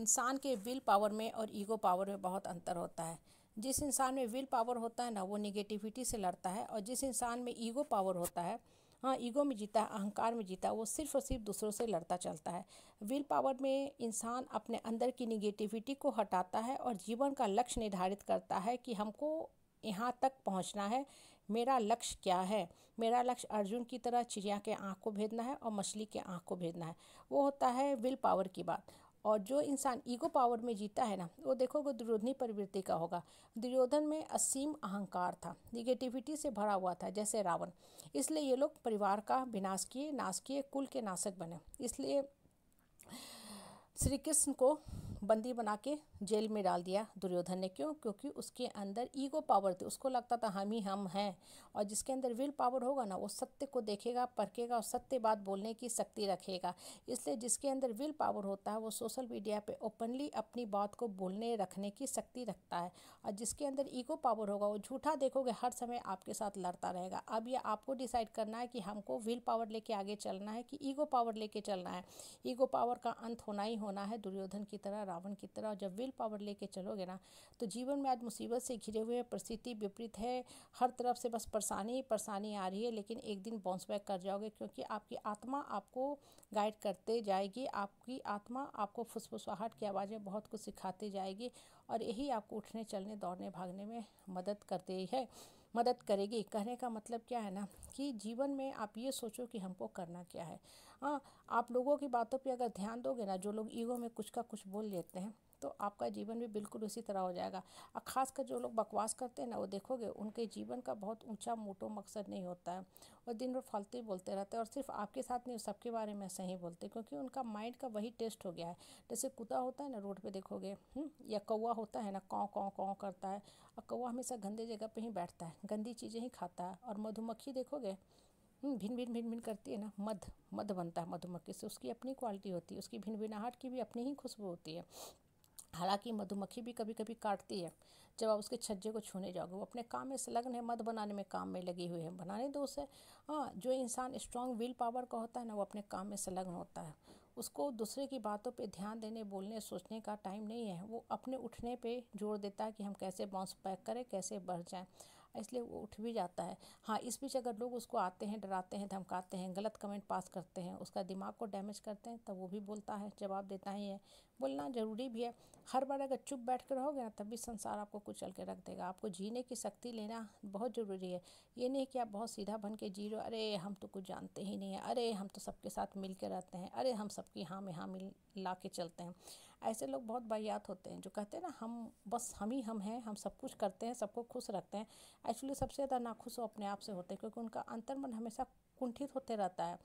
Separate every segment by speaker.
Speaker 1: इंसान के will power में और ईगो पावर में बहुत अंतर होता है। जिस इंसान में विल पावर होता है ना, वो निगेटिविटी से लड़ता है, और जिस इंसान में ईगो पावर होता है, हाँ, ईगो में जीता है, अहंकार में जीता है, वो सिर्फ और सिर्फ दूसरों से लड़ता चलता है। विल पावर में इंसान अपने अंदर की निगेटिविटी को हटाता है और जीवन का लक्ष्य निर्धारित करता है कि हमको यहाँ तक पहुँचना है। मेरा लक्ष्य क्या है? मेरा लक्ष्य अर्जुन की तरह चिड़िया के आँख को भेदना है और मछली के आँख को भेदना है। वो होता है विल पावर की बात। और जो इंसान ईगो पावर में जीता है ना, वो देखोगे दुर्योधनी प्रवृत्ति का होगा। दुर्योधन में असीम अहंकार था, निगेटिविटी से भरा हुआ था, जैसे रावण। इसलिए ये लोग परिवार का विनाश किए, नाश किए, कुल के नाशक बने। इसलिए श्री कृष्ण को बंदी बना के जेल में डाल दिया दुर्योधन ने। क्यों? क्योंकि उसके अंदर ईगो पावर थी, उसको लगता था हम ही हम हैं। और जिसके अंदर विल पावर होगा ना, वो सत्य को देखेगा, परखेगा और सत्य बात बोलने की शक्ति रखेगा। इसलिए जिसके अंदर विल पावर होता है, वो सोशल मीडिया पे ओपनली अपनी बात को बोलने रखने की शक्ति रखता है। और जिसके अंदर ईगो पावर होगा, वो झूठा देखोगे हर समय आपके साथ लड़ता रहेगा। अब ये आपको डिसाइड करना है कि हमको विल पावर लेके आगे चलना है कि ईगो पावर लेके चलना है। ईगो पावर का अंत होना ही होना है, दुर्योधन की तरह, रावण की तरह। जब विल पावर लेके चलोगे ना, तो जीवन में आज मुसीबत से घिरे हुए परिस्थिति विपरीत है, हर तरफ से बस परेशानी परेशानी आ रही है, लेकिन एक दिन बाउंस बैक कर जाओगे, क्योंकि आपकी आत्मा आपको गाइड करते जाएगी। आपकी आत्मा आपको फुसफुसाहट की आवाज़ें बहुत कुछ सिखाती जाएगी, और यही आपको उठने, चलने, दौड़ने, भागने में मदद करेगी। कहने का मतलब क्या है ना, कि जीवन में आप ये सोचो कि हमको करना क्या है। हाँ, आप लोगों की बातों पे अगर ध्यान दोगे ना, जो लोग ईगो में कुछ का कुछ बोल लेते हैं, तो आपका जीवन भी बिल्कुल उसी तरह हो जाएगा। और ख़ासकर जो लोग बकवास करते हैं ना, वो देखोगे उनके जीवन का बहुत ऊंचा मोटो मकसद नहीं होता है। और दिन भर फालतू ही बोलते रहते हैं, और सिर्फ आपके साथ नहीं, सबके बारे में सही बोलते हैं, क्योंकि उनका माइंड का वही टेस्ट हो गया है। जैसे कुत्ता होता है ना, रोड पे देखोगे, या कौवा होता है ना, कौं कौं कौं करता है। और कौवा हमेशा गंदे जगह पे ही बैठता है, गंदी चीज़ें ही खाता है। और मधुमक्खी देखोगे, भिन भिन भिन भिन करती है ना, मध बनता है मधुमक्खी से, उसकी अपनी क्वालिटी होती है, उसकी भिनभिनाहट की भी अपनी ही खुशबू होती है। हालांकि मधुमक्खी भी कभी कभी काटती है, जब आप उसके छज्जे को छूने जाओगे। वो अपने काम में संलग्न है, मध बनाने में काम में लगी हुई है, बनाने दो उसे। हाँ, जो इंसान स्ट्रांग विल पावर का होता है ना, वो अपने काम में संलग्न होता है। उसको दूसरे की बातों पे ध्यान देने, बोलने, सोचने का टाइम नहीं है। वो अपने उठने पे जोर देता है कि हम कैसे बाउंस बैक करें, कैसे बढ़ जाएं, इसलिए वो उठ भी जाता है। हाँ, इस बीच अगर लोग उसको आते हैं, डराते हैं, धमकाते हैं, गलत कमेंट पास करते हैं, उसका दिमाग को डैमेज करते हैं, तब वो भी बोलता है, जवाब देता ही है। बोलना ज़रूरी भी है। हर बार अगर चुप बैठ कर रहोगे ना, तब भी संसार आपको कुचल के रख देगा। आपको जीने की शक्ति लेना बहुत ज़रूरी है। ये नहीं कि आप बहुत सीधा बन के जी रहे हो, अरे हम तो कुछ जानते ही नहीं है, अरे हम तो सबके साथ मिल के रहते हैं, अरे हम सबकी हाँ में हाँ मिला के चलते हैं। ऐसे लोग बहुत वाहियात होते हैं, जो कहते हैं ना हम बस हम ही हम हैं, हम सब कुछ करते हैं, सबको खुश रखते हैं। एक्चुअली सबसे ज़्यादा नाखुश वो अपने आप से होते हैं, क्योंकि उनका अंतर्मन हमेशा कुंठित होते रहता है।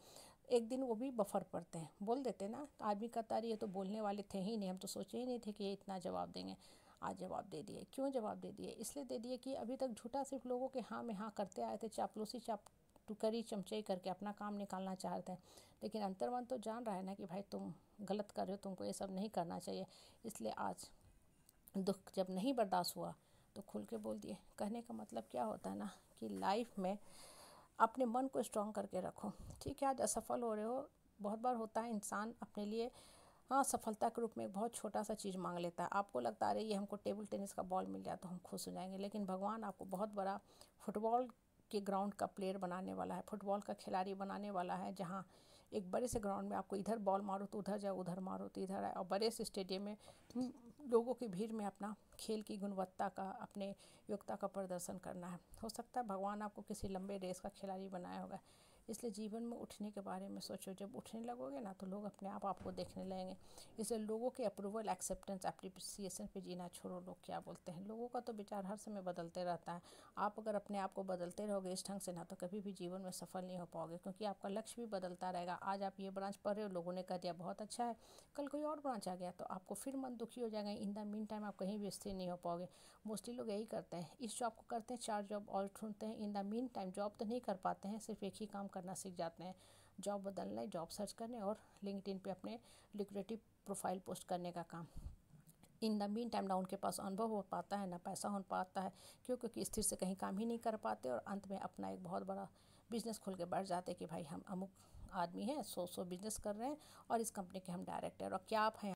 Speaker 1: एक दिन वो भी बफर पड़ते हैं, बोल देते हैं ना, तो आदमी कहता है ये तो बोलने वाले थे ही नहीं, हम तो सोचे ही नहीं थे कि ये इतना जवाब देंगे। आज जवाब दे दिए। क्यों जवाब दे दिए? इसलिए दे दिए कि अभी तक झूठा सिर्फ लोगों के हाँ में हाँ करते आए थे, चापलूसी टुकरी चमचे करके अपना काम निकालना चाहते हैं। लेकिन अंतर्मन तो जान रहा है ना कि भाई तुम गलत कर रहे हो, तुमको ये सब नहीं करना चाहिए। इसलिए आज दुख जब नहीं बर्दाश्त हुआ, तो खुल के बोल दिए। कहने का मतलब क्या होता है ना, कि लाइफ में अपने मन को स्ट्रांग करके रखो। ठीक है, आज असफल हो रहे हो, बहुत बार होता है इंसान अपने लिए, हाँ, सफलता के रूप में एक बहुत छोटा सा चीज़ मांग लेता है। आपको लगता है ये हमको टेबल टेनिस का बॉल मिल जाए तो हम खुश हो जाएंगे, लेकिन भगवान आपको बहुत बड़ा फुटबॉल के ग्राउंड का प्लेयर बनाने वाला है, फुटबॉल का खिलाड़ी बनाने वाला है, जहाँ एक बड़े से ग्राउंड में आपको इधर बॉल मारो तो उधर जाए, उधर मारो तो इधर आए, और बड़े से स्टेडियम में लोगों की भीड़ में अपना खेल की गुणवत्ता का, अपने योग्यता का प्रदर्शन करना है। हो सकता है भगवान आपको किसी लंबे रेस का खिलाड़ी बनाया होगा। इसलिए जीवन में उठने के बारे में सोचो। जब उठने लगोगे ना, तो लोग अपने आप आपको देखने लगेंगे। इसलिए लोगों के अप्रूवल, एक्सेप्टेंस, एप्रिसिएशन पे जीना छोड़ो। लोग क्या बोलते हैं, लोगों का तो विचार हर समय बदलते रहता है। आप अगर अपने आप को बदलते रहोगे इस ढंग से ना, तो कभी भी जीवन में सफल नहीं हो पाओगे, क्योंकि आपका लक्ष्य भी बदलता रहेगा। आज आप ये ब्रांच पढ़ रहे हो, लोगों ने कह दिया बहुत अच्छा है, कल कोई और ब्रांच आ गया तो आपको फिर मन दुखी हो जाएगा। इन द मीन टाइम आप कहीं भी स्थिर नहीं हो पाओगे। मोस्टली लोग यही करते हैं, इस जॉब को करते हैं, 4 जॉब और ढूंढते हैं, in the mean time job तो नहीं कर पाते हैं, सिर्फ एक ही काम करना सीख जाते हैं, जॉब बदलने, जॉब सर्च करने और लिंक्डइन पे अपने लिक्रेटिव प्रोफाइल पोस्ट करने का काम। इन द मीन टाइम ना उनके पास अनुभव हो पाता है, ना पैसा हो पाता है। क्यों? क्योंकि स्थिर से कहीं काम ही नहीं कर पाते, और अंत में अपना एक बहुत बड़ा बिजनेस खोल के बैठ जाते कि भाई हम अमुक आदमी हैं, 100 बिजनेस कर रहे हैं और इस कंपनी के हम डायरेक्टर, और क्या आप हैं